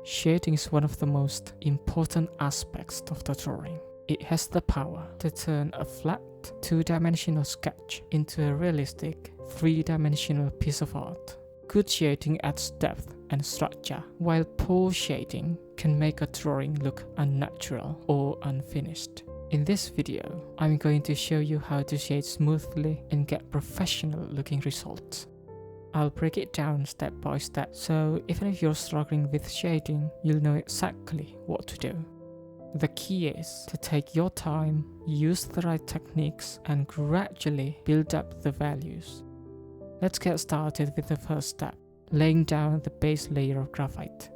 Shading is one of the most important aspects of the drawing. It has the power to turn a flat, two-dimensional sketch into a realistic, three-dimensional piece of art. Good shading adds depth and structure, while poor shading can make a drawing look unnatural or unfinished. In this video, I'm going to show you how to shade smoothly and get professional-looking results. I'll break it down step by step, so even if you're struggling with shading, you'll know exactly what to do. The key is to take your time, use the right techniques, and gradually build up the values. Let's get started with the first step, laying down the base layer of graphite.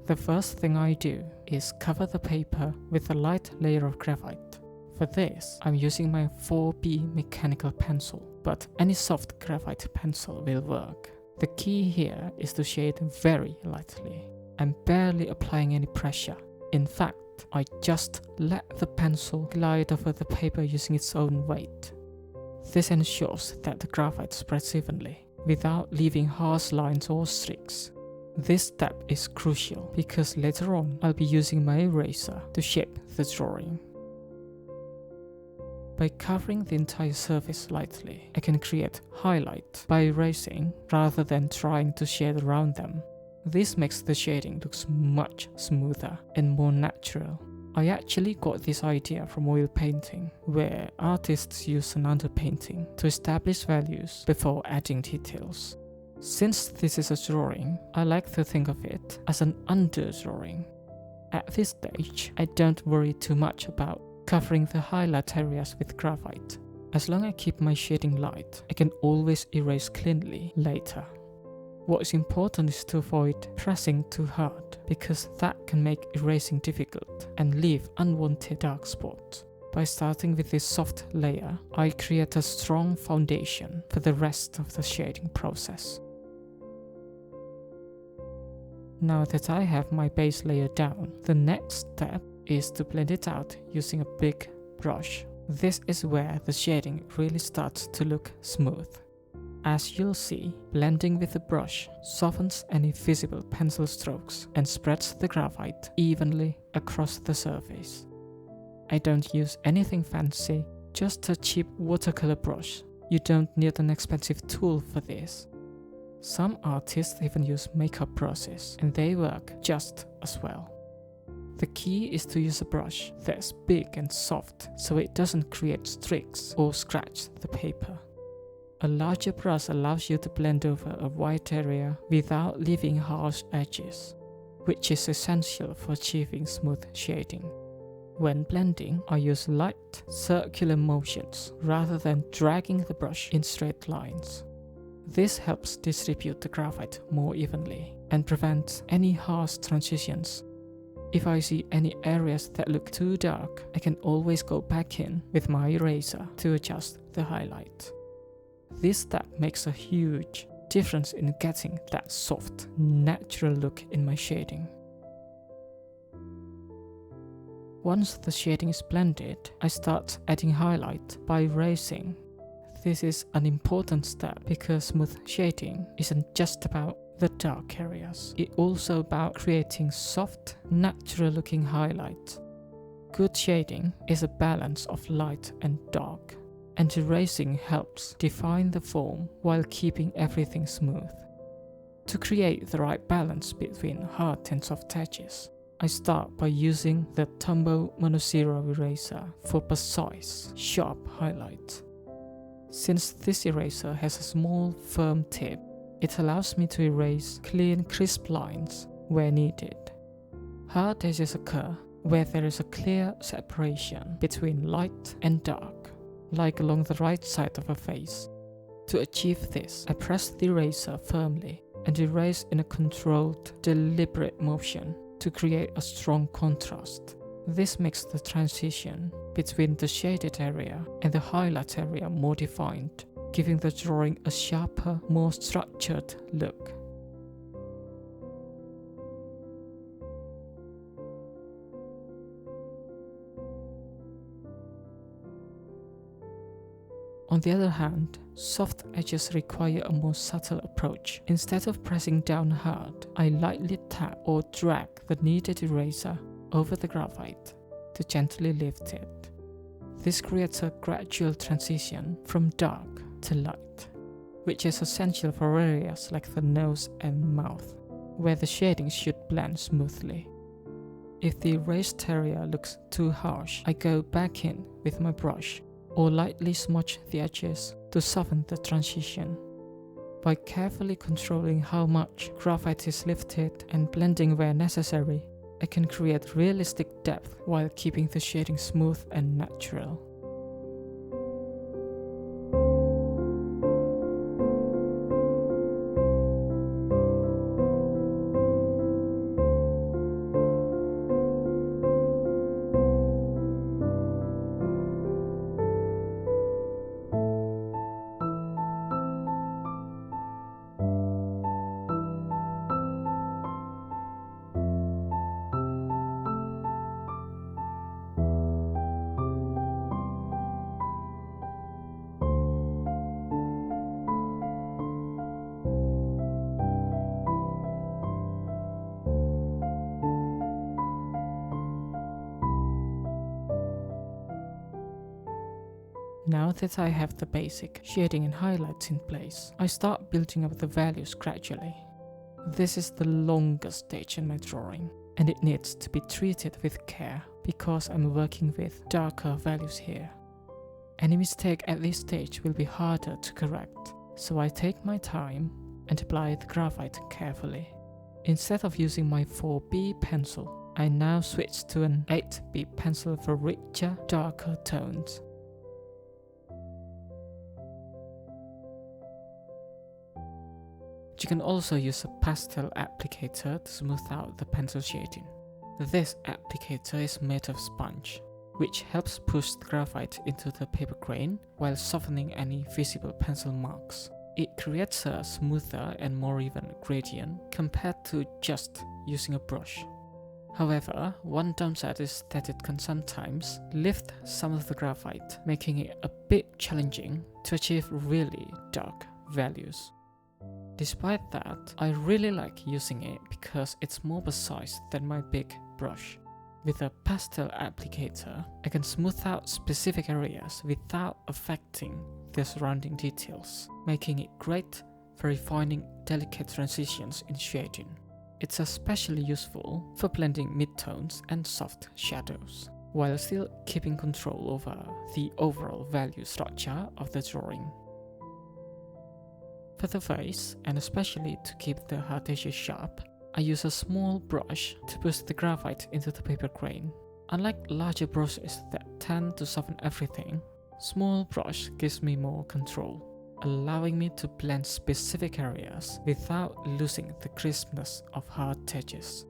The first thing I do is cover the paper with a light layer of graphite. For this, I'm using my 4B mechanical pencil, but any soft graphite pencil will work. The key here is to shade very lightly. I'm barely applying any pressure. In fact, I just let the pencil glide over the paper using its own weight. This ensures that the graphite spreads evenly, without leaving harsh lines or streaks. This step is crucial because later on I'll be using my eraser to shape the drawing. By covering the entire surface lightly, I can create highlight by erasing rather than trying to shade around them. This makes the shading look much smoother and more natural. I actually got this idea from oil painting, where artists use an underpainting to establish values before adding details. Since this is a drawing, I like to think of it as an under-drawing. At this stage, I don't worry too much about covering the highlight areas with graphite. As long as I keep my shading light, I can always erase cleanly later. What is important is to avoid pressing too hard, because that can make erasing difficult and leave unwanted dark spots. By starting with this soft layer, I create a strong foundation for the rest of the shading process. Now that I have my base layer down, the next step is to blend it out using a big brush. This is where the shading really starts to look smooth. As you'll see, blending with the brush softens any visible pencil strokes and spreads the graphite evenly across the surface. I don't use anything fancy, just a cheap watercolor brush. You don't need an expensive tool for this. Some artists even use makeup brushes, and they work just as well. The key is to use a brush that's big and soft so it doesn't create streaks or scratch the paper. A larger brush allows you to blend over a wide area without leaving harsh edges, which is essential for achieving smooth shading. When blending, I use light, circular motions rather than dragging the brush in straight lines. This helps distribute the graphite more evenly and prevents any harsh transitions. If I see any areas that look too dark, I can always go back in with my eraser to adjust the highlight. This step makes a huge difference in getting that soft, natural look in my shading. Once the shading is blended, I start adding highlight by erasing. This is an important step because smooth shading isn't just about the dark areas. It's also about creating soft, natural-looking highlights. Good shading is a balance of light and dark, and erasing helps define the form while keeping everything smooth. To create the right balance between hard and soft edges, I start by using the Tombow Mono Zero eraser for precise, sharp highlights. Since this eraser has a small, firm tip, it allows me to erase clean, crisp lines where needed. Hard edges occur where there is a clear separation between light and dark, like along the right side of a face. To achieve this, I press the eraser firmly and erase in a controlled, deliberate motion to create a strong contrast. This makes the transition between the shaded area and the highlight area more defined, giving the drawing a sharper, more structured look. On On the other hand, soft edges require a more subtle approach. Instead of pressing down hard, I lightly tap or drag the kneaded eraser over the graphite to gently lift it. This creates a gradual transition from dark to light, which is essential for areas like the nose and mouth, where the shading should blend smoothly. If the erased area looks too harsh, I go back in with my brush or lightly smudge the edges to soften the transition. By carefully controlling how much graphite is lifted and blending where necessary, I can create realistic depth while keeping the shading smooth and natural. Now that I have the basic shading and highlights in place, I start building up the values gradually. This is the longest stage in my drawing, and it needs to be treated with care because I'm working with darker values here. Any mistake at this stage will be harder to correct, so I take my time and apply the graphite carefully. Instead of using my 4B pencil, I now switch to an 8B pencil for richer, darker tones. You can also use a pastel applicator to smooth out the pencil shading. This applicator is made of sponge, which helps push the graphite into the paper grain while softening any visible pencil marks. It creates a smoother and more even gradient compared to just using a brush. However, one downside is that it can sometimes lift some of the graphite, making it a bit challenging to achieve really dark values. Despite that, I really like using it because it's more precise than my big brush. With a pastel applicator, I can smooth out specific areas without affecting the surrounding details, making it great for refining delicate transitions in shading. It's especially useful for blending midtones and soft shadows, while still keeping control over the overall value structure of the drawing. For the face, and especially to keep the hard edges sharp, I use a small brush to push the graphite into the paper grain. Unlike larger brushes that tend to soften everything, small brush gives me more control, allowing me to blend specific areas without losing the crispness of hard edges.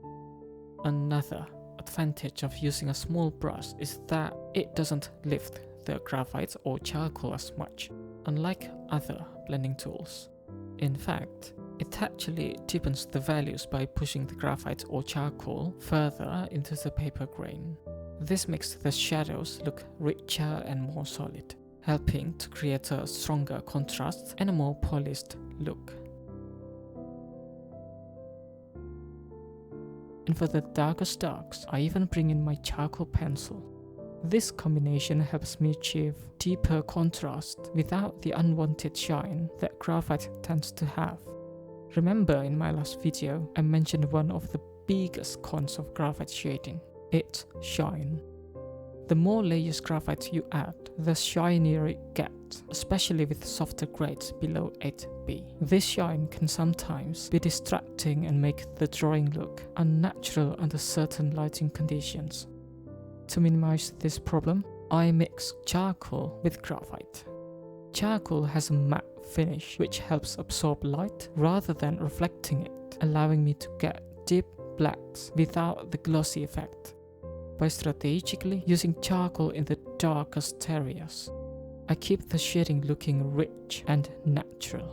Another advantage of using a small brush is that it doesn't lift the graphite or charcoal as much, unlike other blending tools. In fact, it actually deepens the values by pushing the graphite or charcoal further into the paper grain. This makes the shadows look richer and more solid, helping to create a stronger contrast and a more polished look. And for the darkest darks, I even bring in my charcoal pencil. This combination helps me achieve deeper contrast without the unwanted shine that graphite tends to have. Remember, in my last video, I mentioned one of the biggest cons of graphite shading: its shine. The more layers graphite you add, the shinier it gets, especially with softer grades below 8B. This shine can sometimes be distracting and make the drawing look unnatural under certain lighting conditions. To minimize this problem, I mix charcoal with graphite. Charcoal has a matte finish which helps absorb light rather than reflecting it, allowing me to get deep blacks without the glossy effect. By strategically using charcoal in the darkest areas, I keep the shading looking rich and natural.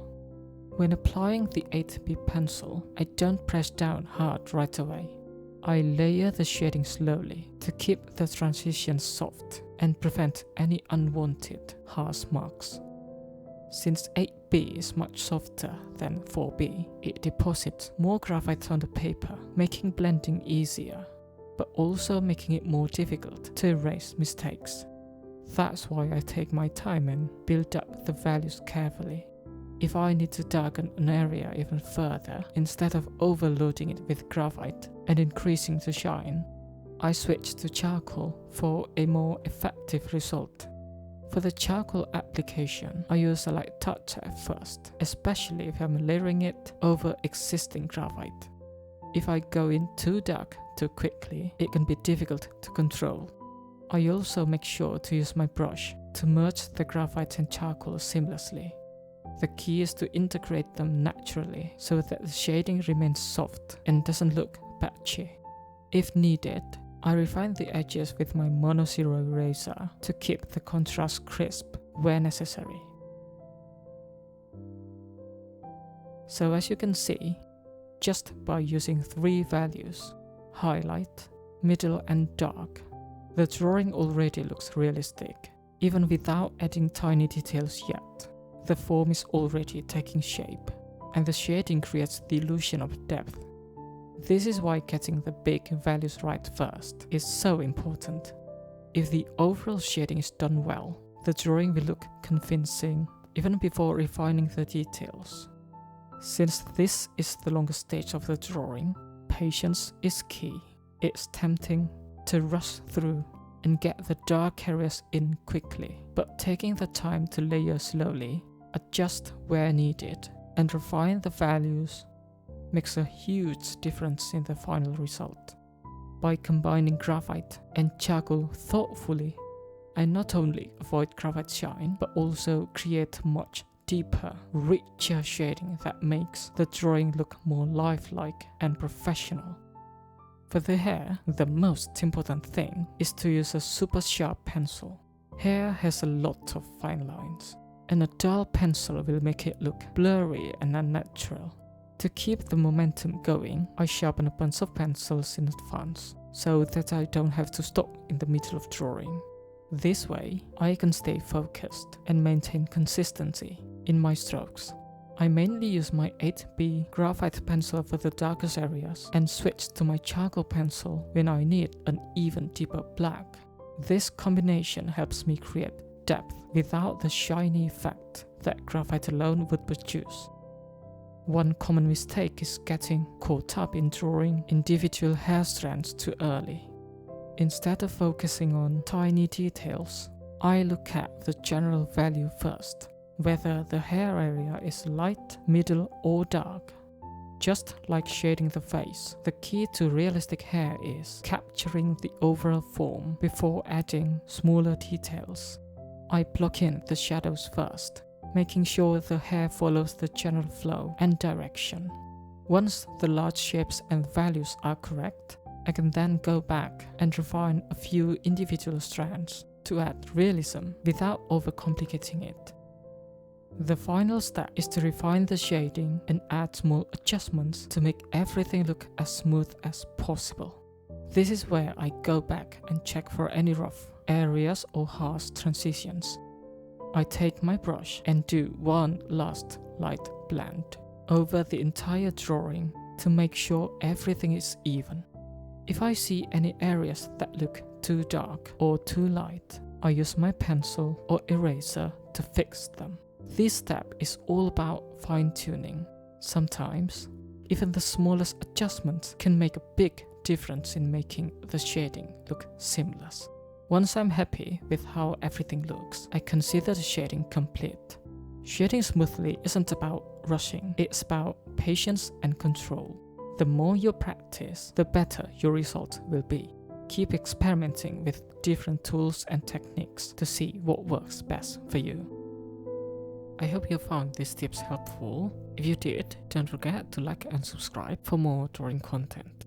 When applying the 8B pencil, I don't press down hard right away. I layer the shading slowly to keep the transitions soft and prevent any unwanted harsh marks. Since 8B is much softer than 4B, it deposits more graphite on the paper, making blending easier, but also making it more difficult to erase mistakes. That's why I take my time and build up the values carefully. If I need to darken an area even further, instead of overloading it with graphite and increasing the shine, I switch to charcoal for a more effective result. For the charcoal application, I use a light touch at first, especially if I'm layering it over existing graphite. If I go in too dark too quickly, it can be difficult to control. I also make sure to use my brush to merge the graphite and charcoal seamlessly. The key is to integrate them naturally so that the shading remains soft and doesn't look patchy. If needed, I refine the edges with my Mono Zero eraser to keep the contrast crisp where necessary. So as you can see, just by using 3 values, highlight, middle and dark, the drawing already looks realistic. Even without adding tiny details yet, the form is already taking shape, and the shading creates the illusion of depth. This is why getting the big values right first is so important. If the overall shading is done well, the drawing will look convincing even before refining the details. Since this is the longest stage of the drawing, patience is key. It's tempting to rush through and get the dark areas in quickly, but taking the time to layer slowly, adjust where needed, and refine the values makes a huge difference in the final result. By combining graphite and charcoal thoughtfully, I not only avoid graphite shine, but also create much deeper, richer shading that makes the drawing look more lifelike and professional. For the hair, the most important thing is to use a super sharp pencil. Hair has a lot of fine lines, and a dull pencil will make it look blurry and unnatural. To keep the momentum going, I sharpen a bunch of pencils in advance, so that I don't have to stop in the middle of drawing. This way, I can stay focused and maintain consistency in my strokes. I mainly use my 8B graphite pencil for the darkest areas and switch to my charcoal pencil when I need an even deeper black. This combination helps me create depth without the shiny effect that graphite alone would produce. One common mistake is getting caught up in drawing individual hair strands too early. Instead of focusing on tiny details, I look at the general value first, whether the hair area is light, middle or dark. Just like shading the face, the key to realistic hair is capturing the overall form before adding smaller details. I block in the shadows first, making sure the hair follows the general flow and direction. Once the large shapes and values are correct, I can then go back and refine a few individual strands to add realism without overcomplicating it. The final step is to refine the shading and add small adjustments to make everything look as smooth as possible. This is where I go back and check for any rough areas or harsh transitions. I take my brush and do one last light blend over the entire drawing to make sure everything is even. If I see any areas that look too dark or too light, I use my pencil or eraser to fix them. This step is all about fine-tuning. Sometimes, even the smallest adjustments can make a big difference in making the shading look seamless. Once I'm happy with how everything looks, I consider the shading complete. Shading smoothly isn't about rushing, it's about patience and control. The more you practice, the better your result will be. Keep experimenting with different tools and techniques to see what works best for you. I hope you found these tips helpful. If you did, don't forget to like and subscribe for more drawing content.